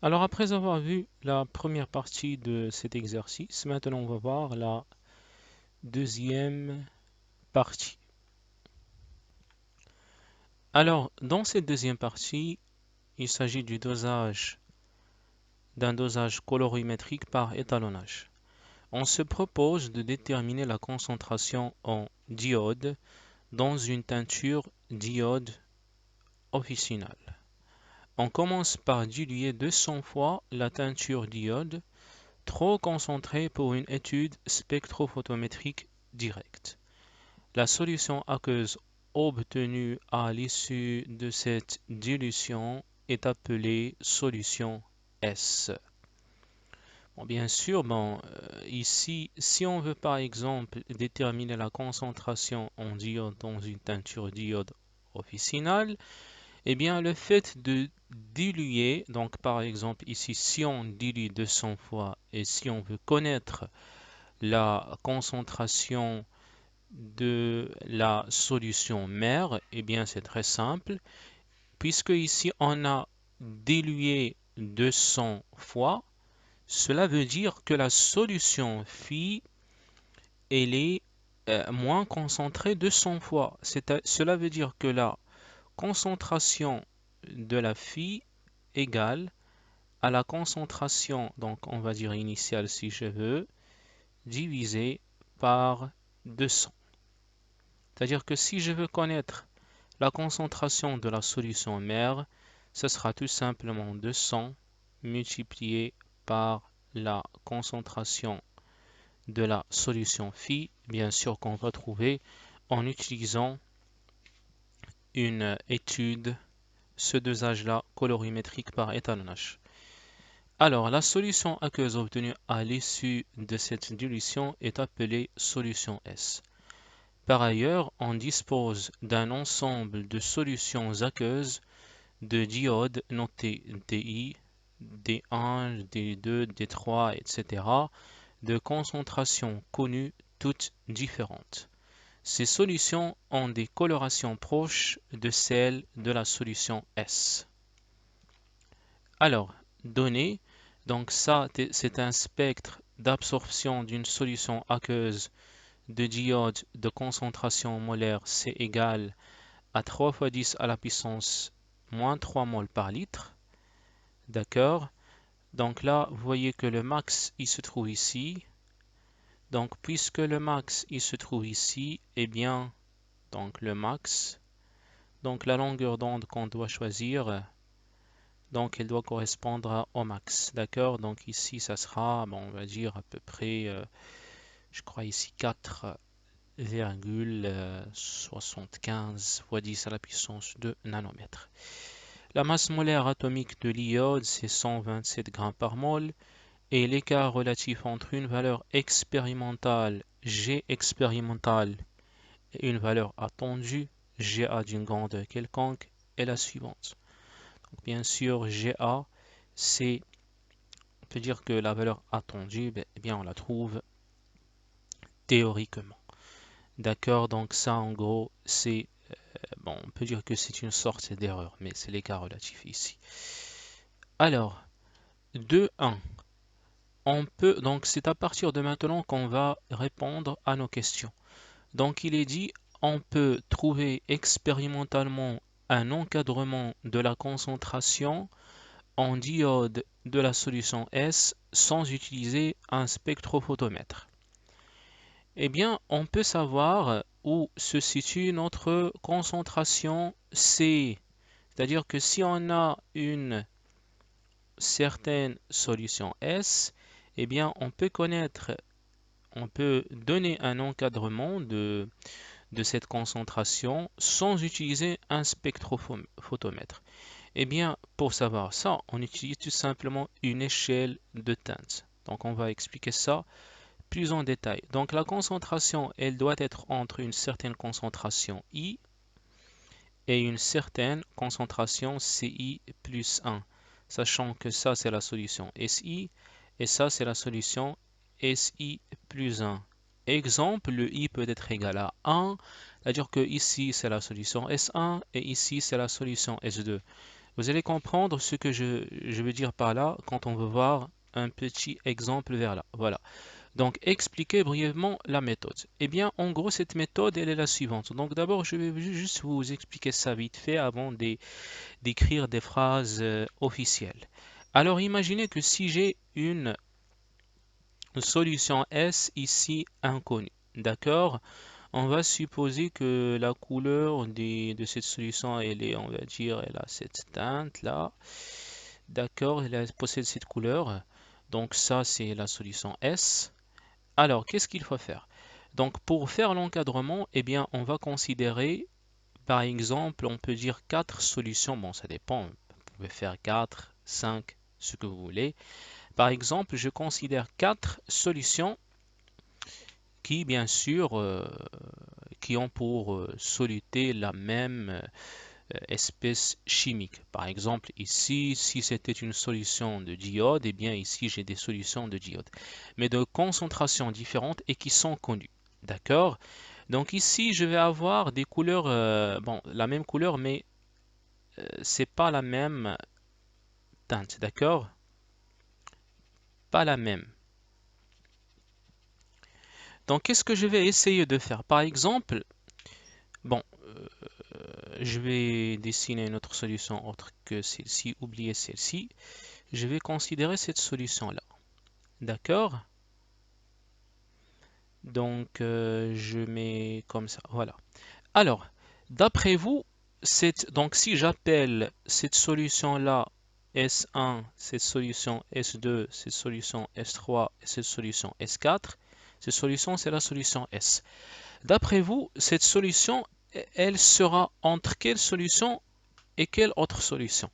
Alors après avoir vu la première partie de cet exercice, maintenant on va voir la deuxième partie. Alors dans cette deuxième partie, il s'agit d'un dosage colorimétrique par étalonnage. On se propose de déterminer la concentration en diode dans une teinture diode officinale. On commence par diluer 200 fois la teinture diode trop concentrée pour une étude spectrophotométrique directe. La solution aqueuse obtenue à l'issue de cette dilution est appelée solution S. Bon, bien sûr, ici, si on veut par exemple déterminer la concentration en diode dans une teinture diode officinale, eh bien le fait de diluer, donc par exemple ici, si on dilue 200 fois et si on veut connaître la concentration de la solution mère, eh bien c'est très simple, puisque ici on a dilué 200 fois, cela veut dire que la solution phi elle est moins concentrée 200 fois. Cela veut dire que la concentration de la phi égale à la concentration, donc on va dire initiale si je veux, divisé par 200. C'est-à-dire que si je veux connaître la concentration de la solution mère, ce sera tout simplement 200 multiplié par la concentration de la solution phi, bien sûr qu'on va trouver en utilisant une étude, ce dosage-là colorimétrique par étalonnage. Alors, la solution aqueuse obtenue à l'issue de cette dilution est appelée solution S. Par ailleurs, on dispose d'un ensemble de solutions aqueuses de diodes notées Di, D1, D2, D3, etc., de concentrations connues toutes différentes. Ces solutions ont des colorations proches de celles de la solution S. Alors, donné, donc ça c'est un spectre d'absorption d'une solution aqueuse de diode de concentration molaire C égale à 3 fois 10 à la puissance moins 3 mol par litre. D'accord? Donc là, vous voyez que le max, il se trouve ici. Donc, puisque le max, il se trouve ici, eh bien, donc le max, donc la longueur d'onde qu'on doit choisir, donc elle doit correspondre au max. D'accord? Donc ici, ça sera, on va dire à peu près, je crois ici 4,75 fois 10 à la puissance de nanomètres. La masse molaire atomique de l'iode, c'est 127 grammes par mol, et l'écart relatif entre une valeur expérimentale, G expérimentale, et une valeur attendue, GA d'une grandeur quelconque, est la suivante. Donc, bien sûr, GA, c'est, on peut dire que la valeur attendue, eh bien, on la trouve théoriquement. D'accord, donc ça, en gros, c'est, on peut dire que c'est une sorte d'erreur, mais c'est l'écart relatif ici. Alors, 2,1. Donc c'est à partir de maintenant qu'on va répondre à nos questions. Donc il est dit, on peut trouver expérimentalement un encadrement de la concentration en diode de la solution S sans utiliser un spectrophotomètre. Eh bien, on peut savoir où se situe notre concentration C. C'est-à-dire que si on a une certaine solution S, eh bien, on peut donner un encadrement de cette concentration sans utiliser un spectrophotomètre. Eh bien, pour savoir ça, on utilise tout simplement une échelle de teinte. Donc, on va expliquer ça plus en détail. Donc, la concentration, elle doit être entre une certaine concentration I et une certaine concentration Ci plus 1, sachant que ça, c'est la solution Si et ça, c'est la solution Si plus 1. Exemple, le I peut être égal à 1, c'est-à-dire que ici, c'est la solution S1 et ici, c'est la solution S2. Vous allez comprendre ce que je veux dire par là quand on veut voir un petit exemple vers là. Voilà. Donc, expliquer brièvement la méthode. Eh bien, en gros, cette méthode, elle est la suivante. Donc, d'abord, je vais juste vous expliquer ça vite fait avant d'écrire des phrases officielles. Alors, imaginez que si j'ai une solution S ici inconnue, d'accord? On va supposer que la couleur de cette solution, elle est, on va dire, elle a cette teinte là. D'accord, elle possède cette couleur. Donc ça, c'est la solution S. Alors, qu'est-ce qu'il faut faire? Donc, pour faire l'encadrement, eh bien, on va considérer, par exemple, on peut dire 4 solutions. Bon, ça dépend. Vous pouvez faire 4, 5, ce que vous voulez. Par exemple, je considère 4 solutions qui, bien sûr, qui ont pour soluté la même espèce chimique. Par exemple, ici, si c'était une solution de diode, eh bien ici j'ai des solutions de diode, mais de concentrations différentes et qui sont connues. D'accord? Donc ici, je vais avoir des couleurs, bon, la même couleur, mais c'est pas la même teinte. D'accord? Pas la même. Donc, qu'est-ce que je vais essayer de faire? Par exemple, bon, je vais dessiner une autre solution autre que celle-ci, oubliez celle-ci. Je vais considérer cette solution-là. D'accord? Donc, je mets comme ça. Voilà. Alors, d'après vous, donc si j'appelle cette solution-là S1, cette solution S2, cette solution S3 et cette solution S4, cette solution, c'est la solution S. D'après vous, cette solution, elle sera entre quelle solution et quelle autre solution?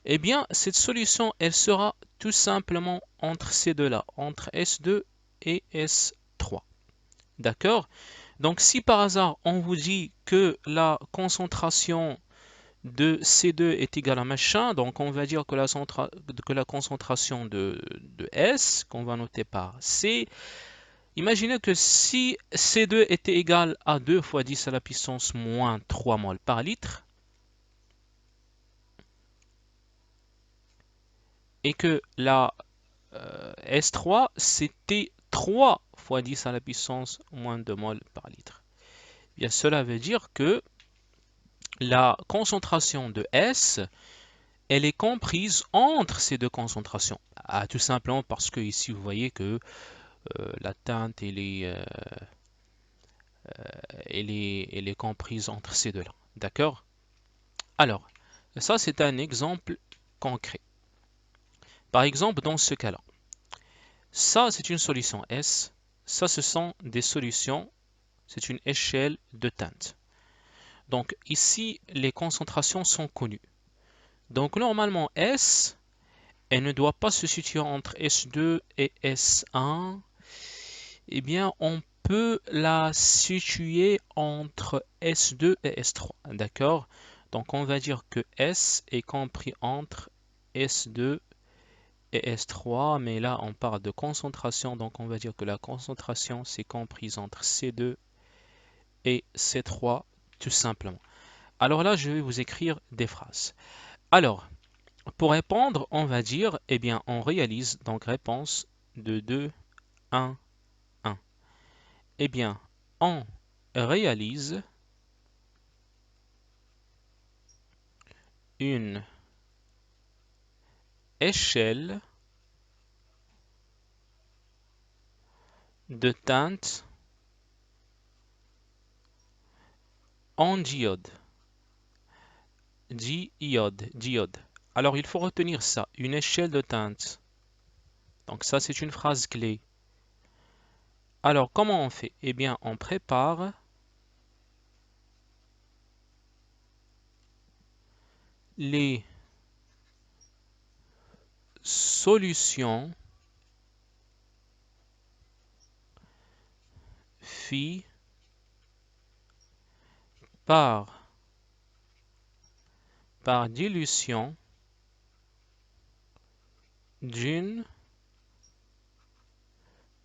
Eh bien, cette solution, elle sera tout simplement entre ces deux-là, entre S2 et S3. D'accord? Donc, si par hasard, on vous dit que la concentration de C2 est égale à machin, donc on va dire que la concentration de S, qu'on va noter par C, imaginez que si C2 était égal à 2 fois 10 à la puissance moins 3 mol par litre, et que la S3, c'était 3 fois 10 à la puissance moins 2 mol par litre. Bien, cela veut dire que la concentration de S, elle est comprise entre ces deux concentrations. Ah, tout simplement parce que ici, vous voyez que la teinte, elle est comprise entre ces deux-là. D'accord? Alors, ça, c'est un exemple concret. Par exemple, dans ce cas-là, ça, c'est une solution S. Ça, ce sont des solutions, c'est une échelle de teinte. Donc ici, les concentrations sont connues. Donc normalement, S, elle ne doit pas se situer entre S2 et S1. Eh bien, on peut la situer entre S2 et S3. D'accord? Donc on va dire que S est compris entre S2 et S3, mais là on parle de concentration, donc on va dire que la concentration c'est comprise entre C2 et C3 tout simplement. Alors là je vais vous écrire des phrases. Alors, pour répondre, on va dire, eh bien on réalise, donc réponse de 2, 1, 1. Eh bien, on réalise une échelle de teinte en diode. Diode. Alors, il faut retenir ça, une échelle de teinte. Donc ça, c'est une phrase clé. Alors, comment on fait? Eh bien, on prépare les solutions phi par dilution d'une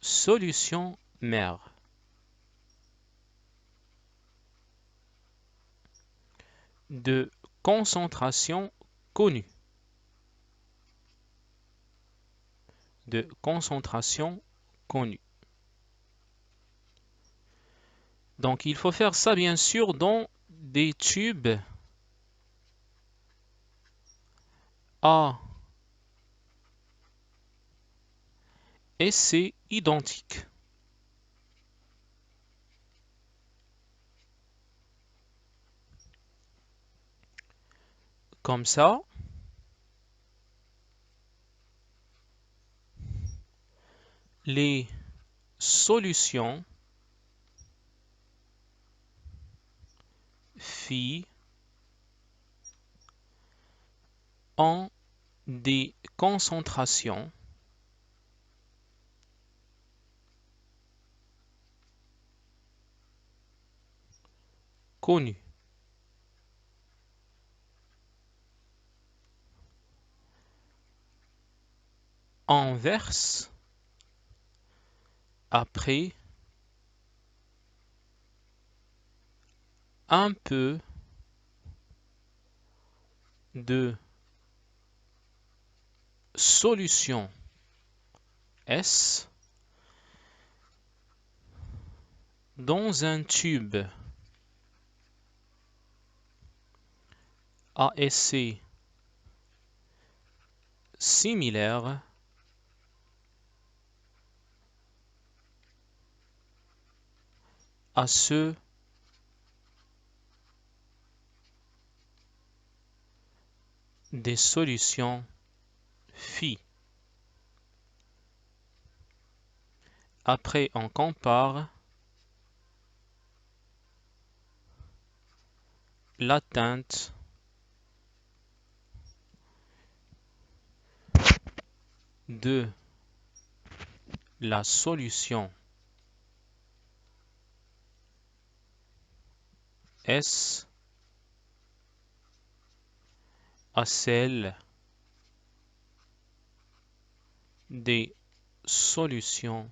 solution mère de concentration connu, de concentration connue. Donc il faut faire ça bien sûr dans des tubes A et C identiques. Comme ça, les solutions phi ont des concentrations connues. On verse après un peu de solution S dans un tube ASC similaire à ceux des solutions phi. Après, on compare l'atteinte de la solution S à celle des solutions